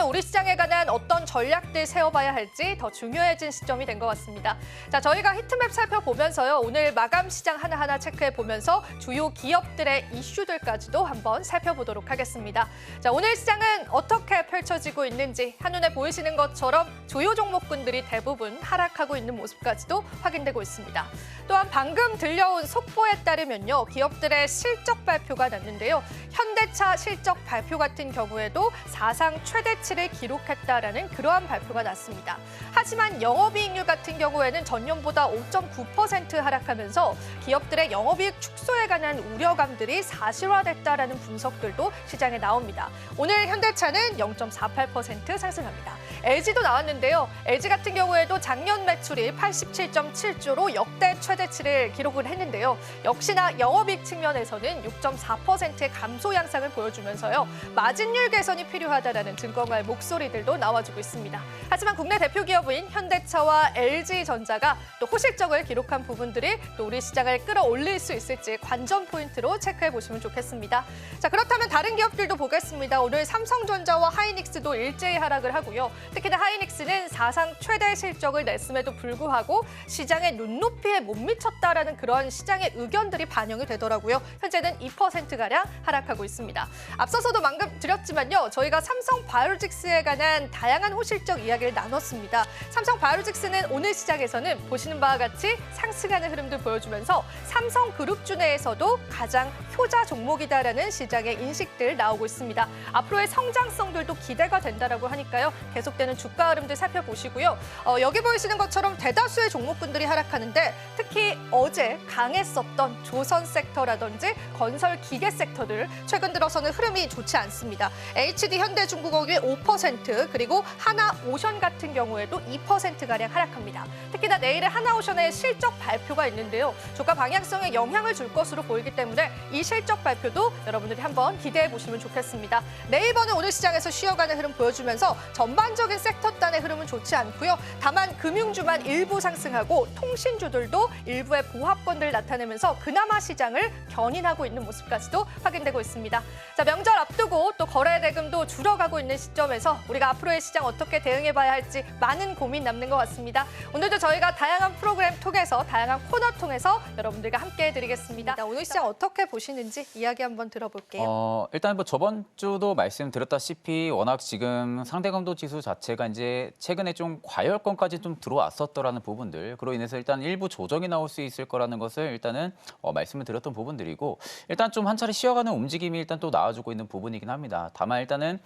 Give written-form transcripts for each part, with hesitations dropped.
우리 시장에 관한 어떤 전략들 세워봐야 할지 더 중요해진 시점이 된 것 같습니다. 자, 저희가 히트맵 살펴보면서요. 오늘 마감 시장 하나하나 체크해보면서 주요 기업들의 이슈들까지도 한번 살펴보도록 하겠습니다. 자, 오늘 시장은 어떻게 펼쳐지고 있는지 한눈에 보이시는 것처럼 주요 종목군들이 대부분 하락하고 있는 모습까지도 확인되고 있습니다. 또한 방금 들려온 속보에 따르면요. 기업들의 실적 발표가 났는데요. 현대차 실적 발표 같은 경우에도 사상 최대치를 기록했다라는 그러한 발표가 났습니다. 하지만 영업이익률 같은 경우에는 전년보다 5.9% 하락하면서 기업들의 영업이익 축소에 관한 우려감들이 사실화됐다라는 분석들도 시장에 나옵니다. 오늘 현대차는 0.48% 상승합니다. LG도 나왔는데요. LG 같은 경우에도 작년 매출이 87.7조로 역대 최대치를 기록을 했는데요. 역시나 영업이익 측면에서는 6.4%의 감소 양상을 보여주면서요. 마진율 개선이 필요하다라는 증권가의 목소리들도 나와주고 있습니다. 하지만 국내 대표 기업인 현대차와 LG전자가 또 호실적을 기록한 부분들이 또 우리 시장을 끌어올릴 수 있을지 관전 포인트로 체크해 보시면 좋겠습니다. 자, 그렇다면 다른 기업들도 보겠습니다. 오늘 삼성전자와 하이닉스도 일제히 하락을 하고요. 특히나 하이닉스는 사상 최대 실적을 냈음에도 불구하고 시장의 눈높이에 못 미쳤다라는 그런 시장의 의견들이 반영이 되더라고요. 현재는 2%가량 하락하고 있습니다. 앞서서도 방금 드렸지만요. 저희가 삼성바이오로직스에 관한 다양한 호실적 이야기를 나눴습니다. 삼성바이오로직스는 오늘 시장에서는 보시는 바와 같이 상승하는 흐름들 보여주면서 삼성그룹주 내에서도 가장 효자 종목이다라는 시장의 인식들 나오고 있습니다. 앞으로의 성장성들도 기대가 된다라고 하니까요. 계속되는 주가 흐름들 살펴보시고요. 여기 보이시는 것처럼 대다수의 종목군들이 하락하는데 특히 어제 강했었던 조선 섹터라든지 건설 기계 섹터들 최근 들어서는 흐름이 좋지 않습니다. HD 현대중공업이 5% 그리고 하나오션 같은 경우에도 2%가량 하락합니다. 특히나 내일에 하나오션의 실적 발표가 있는데요. 주가 방향성에 영향을 줄 것으로 보이기 때문에 이 실적 발표도 여러분들이 한번 기대해 보시면 좋겠습니다. 네이버는 오늘 시장에서 쉬어가는 흐름 보여주면서 전반적인 섹터 단의 흐름은 좋지 않고요. 다만 금융주만 일부 상승하고 통신주들도 일부의 보합권들을 나타내면서 그나마 시장을 견인하고 있는 모습까지도 확인되고 있습니다. 자, 명절 앞두고 또 거래 대금도 줄어가고 있는 시점에서 우리가 앞으로의 시장 어떻게 대응해봐야 할지 많은 고민 남는 것 같습니다. 오늘도 저희가 다양한 프로그램 통해서 다양한 코너 통해서 여러분들과 함께 해드리겠습니다. 오늘 시장 어떻게 보시는지 이야기 한번 들어볼게요. 일단 뭐 저번 주도 말씀드렸다시피 워낙 지금 상대감도 지수 자체가 이제 최근에 좀 과열권까지 좀 들어왔었더라는 부분들, 그로 인해서 일단 일부 조정이 나올 수 있을 거라는 것을 일단은 말씀을 드렸던 부분들이고, 일단 좀 한 차례 쉬어가는 움직임이 일단 또 나와주고 있는 부분이긴 합니다. 다만 일단은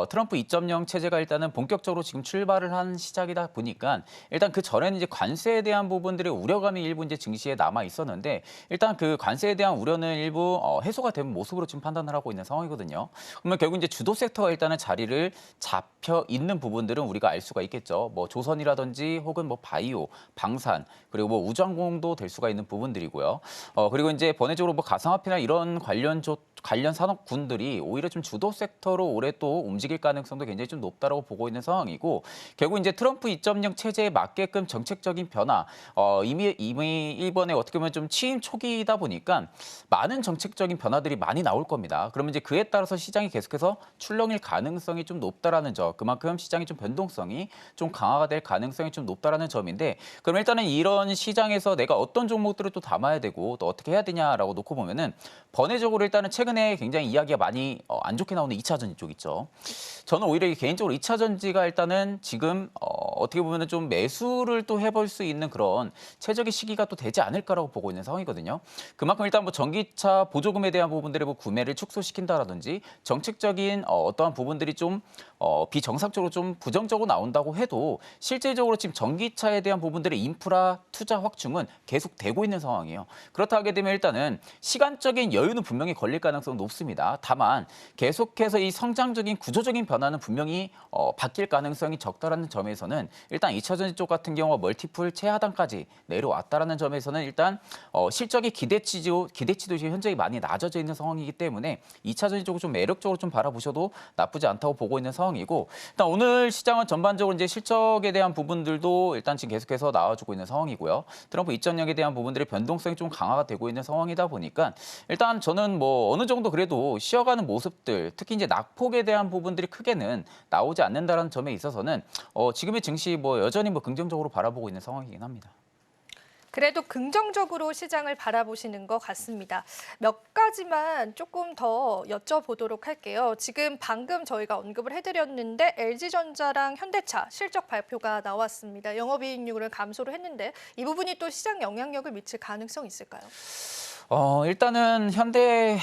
트럼프 2.0 체제가 일단은 본격적으로 지금 출발을 한 시작이다 보니까 일단 그 전에는 이제 관세에 대한 부분들의 우려감이 일부 이제 증시에 남아 있었는데, 일단 그 관세에 대한 우려는 일부 해소가 된 모습으로 지금 판단을 하고 있는 상황이거든요. 그러면 결국 이제 주도 섹터가 일단은 자리를 잡혀 있는 부분들은 우리가 알 수가 있겠죠. 뭐 조선이라든지 혹은 뭐 바이오, 방산, 그리고 뭐 우주항공도 될 수가 있는 부분들이고요. 그리고 이제 번외적으로 뭐 가상화폐나 이런 관련 산업군들이 오히려 좀 주도 섹터로 올해 또 움직일 가능성도 굉장히 좀 높다라고 보고 있는 상황이고, 결국 이제 트럼프 2.0 체제에 맞게끔 정책적인 변화, 이미 이번에 어떻게 보면 좀 취임 초기이다 보니까 많은 정책적인 변화들이 많이 나올 겁니다. 그러면 이제 그에 따라서 시장이 계속해서 출렁일 가능성이 좀 높다라는 점, 그만큼 시장의 좀 변동성이 좀 강화가 될 가능성이 좀 높다라는 점인데, 그럼 일단은 이런 시장에서 내가 어떤 종목들을 또 담아야 되고 또 어떻게 해야 되냐라고 놓고 보면은 번외적으로 일단은 최근에 굉장히 이야기가 많이 안 좋게 나오는 2차 전지 쪽 있죠. 저는 오히려 개인적으로 2차 전지가 일단은 지금 어떻게 보면은 좀 매수를 또 해볼 수 있는 그런 최적의 시기가 또 되지 않을까라고 보고 있는 상황이거든요. 그만큼 일단 뭐 전기차 보조금에 대한 부분들의 뭐 구매를 축소시킨다라든지 정책적인 어떠한 부분들이 좀 비정상적으로 좀 부정적으로 나온다고 해도 실질적으로 지금 전기차에 대한 부분들의 인프라 투자 확충은 계속되고 있는 상황이에요. 그렇다 하게 되면 일단은 시간적인 여유는 분명히 걸릴 가능성은 높습니다. 다만 계속해서 이 성장적인 구조적인 변화는 분명히 바뀔 가능성이 적다라는 점에서는 보면은 일단 2차전지 쪽 같은 경우가 멀티플 최하단까지 내려왔다라는 점에서는 일단 실적이 기대치도 지금 현재 많이 낮아져 있는 상황이기 때문에 2차전지 쪽을 좀 매력적으로 좀 바라보셔도 나쁘지 않다고 보고 있는 상황이고 일단 오늘 시장은 전반적으로 이제 실적에 대한 부분들도 일단 지금 계속해서 나와주고 있는 상황이고요. 트럼프 입전력에 대한 부분들의 변동성이 좀 강화가 되고 있는 상황이다 보니까 일단 저는 뭐 어느 정도 그래도 쉬어가는 모습들 특히 이제 낙폭에 대한 부분들이 크게는 나오지 않는다는 점에 있어서는 지금의 증시 뭐 여전히 뭐 긍정적으로 바라보고 있는 상황이긴 합니다. 그래도 긍정적으로 시장을 바라보시는 것 같습니다. 몇 가지만 조금 더 여쭤보도록 할게요. 지금 방금 저희가 언급을 해드렸는데 LG전자랑 현대차 실적 발표가 나왔습니다. 영업이익률을 감소를 했는데 이 부분이 또 시장 영향력을 미칠 가능성이 있을까요? 일단은 현대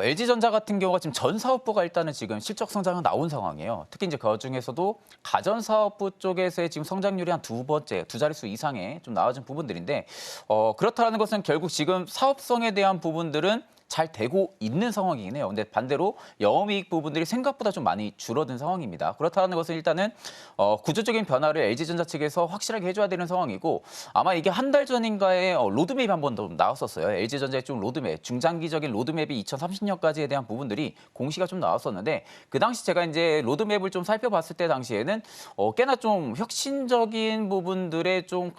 LG전자 같은 경우가 지금 전 사업부가 일단은 지금 실적 성장은 나온 상황이에요. 특히 이제 그 중에서도 가전 사업부 쪽에서의 지금 성장률이 한 두 자릿수 이상의 좀 나아진 부분들인데 그렇다는 것은 결국 지금 사업성에 대한 부분들은 잘 되고 있는 상황이긴 해요. 근데 반대로 영업이익 부분들이 생각보다 좀 많이 줄어든 상황입니다. 그렇다는 것은 일단은 구조적인 변화를 LG전자 측에서 확실하게 해줘야 되는 상황이고 아마 이게 한 달 전인가에 로드맵이 한 번 더 나왔었어요. LG전자의 좀 로드맵, 중장기적인 로드맵이 2030년까지에 대한 부분들이 공시가 좀 나왔었는데 그 당시 제가 이제 로드맵을 좀 살펴봤을 때 당시에는 꽤나 좀 혁신적인 부분들에 좀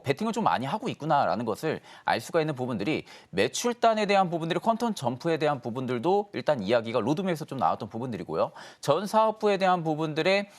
베팅을 좀 많이 하고 있구나라는 것을 알 수가 있는 부분들이 매출단에 대한 부분들이 퀀텀 점프에 대한 부분들도 일단 이야기가 로드맵에서 좀 나왔던 부분들이고요. 전 사업부에 대한 부분들에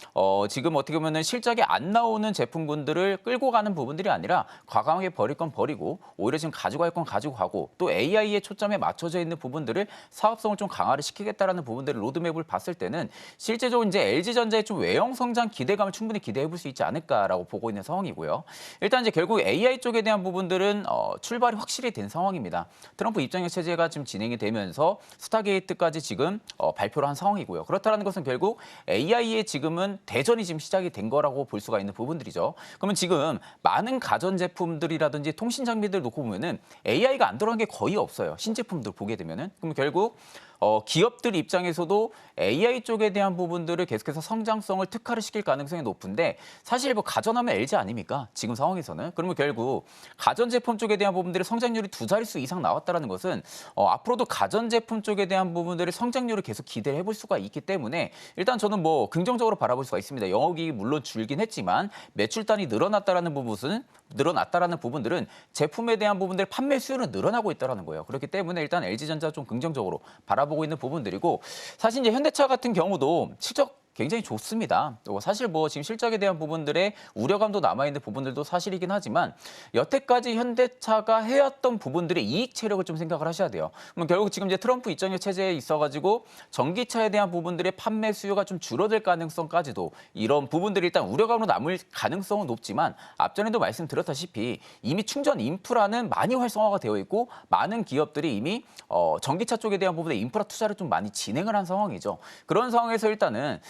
지금 어떻게 보면은 실적이 안 나오는 제품군들을 끌고 가는 부분들이 아니라 과감하게 버릴 건 버리고 오히려 지금 가져갈 건 가지고 가고 또 AI에 초점에 맞춰져 있는 부분들을 사업성을 좀 강화를 시키겠다라는 부분들을 로드맵을 봤을 때는 실제적으로 이제 LG전자의 좀 외형 성장 기대감을 충분히 기대해 볼 수 있지 않을까라고 보고 있는 상황이고요. 일단 이제 결국 AI 쪽에 대한 부분들은 출발이 확실히 된 상황입니다. 트럼프 입장력 체제가 지금 진행이 되면서 스타게이트까지 지금 발표를 한 상황이고요. 그렇다는 것은 결국 AI의 지금은 대전이 지금 시작이 된 거라고 볼 수가 있는 부분들이죠. 그러면 지금 많은 가전제품들이라든지 통신 장비들 놓고 보면은 AI가 안 들어간 게 거의 없어요. 신제품들 보게 되면은. 그럼 결국 기업들 입장에서도 AI 쪽에 대한 부분들을 계속해서 성장성을 특화를 시킬 가능성이 높은데 사실 뭐 가전하면 LG 아닙니까? 지금 상황에서는. 그러면 결국 가전제품 쪽에 대한 부분들의 성장률이 두 자릿수 이상 나왔다는 것은 앞으로도 가전제품 쪽에 대한 부분들의 성장률을 계속 기대를 해볼 수가 있기 때문에 일단 저는 뭐 긍정적으로 바라볼 수가 있습니다. 영업이익이 물론 줄긴 했지만 매출단이 늘어났다라는 부분들은 제품에 대한 부분들 판매 수요는 늘어나고 있다는 거예요. 그렇기 때문에 일단 LG전자 좀 긍정적으로 바라보고 있는 부분들이고 사실 이제 현대차 같은 경우도 실적 굉장히 좋습니다. 사실 뭐 지금 실적에 대한 부분들의 우려감도 남아있는 부분들도 사실이긴 하지만 여태까지 현대차가 해왔던 부분들의 이익 체력을 좀 생각을 하셔야 돼요. 그럼 결국 지금 이제 트럼프 입장력 체제에 있어가지고 전기차에 대한 부분들의 판매 수요가 좀 줄어들 가능성까지도 이런 부분들이 일단 우려감으로 남을 가능성은 높지만 앞전에도 말씀드렸다시피 이미 충전 인프라는 많이 활성화가 되어 있고 많은 기업들이 이미 전기차 쪽에 대한 부분에 인프라 투자를 좀 많이 진행을 한 상황이죠. 그런 상황에서 일단은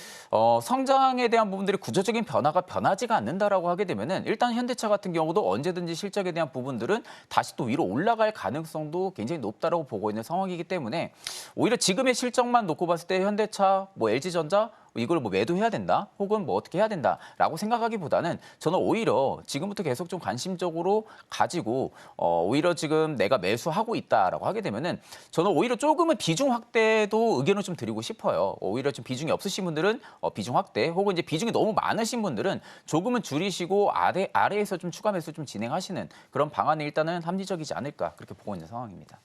성장에 대한 부분들이 구조적인 변화가 변하지가 않는다라고 하게 되면은 일단 현대차 같은 경우도 언제든지 실적에 대한 부분들은 다시 또 위로 올라갈 가능성도 굉장히 높다라고 보고 있는 상황이기 때문에 오히려 지금의 실적만 놓고 봤을 때 현대차, 뭐 LG전자 이걸 뭐 매도해야 된다 혹은 뭐 어떻게 해야 된다라고 생각하기보다는 저는 오히려 지금부터 계속 좀 관심적으로 가지고 오히려 지금 내가 매수하고 있다라고 하게 되면은 저는 오히려 조금은 비중 확대도 의견을 좀 드리고 싶어요. 오히려 좀 비중이 없으신 분들은 비중 확대 혹은 이제 비중이 너무 많으신 분들은 조금은 줄이시고 아래에서 좀 추가 매수 좀 진행하시는 그런 방안이 일단은 합리적이지 않을까 그렇게 보고 있는 상황입니다.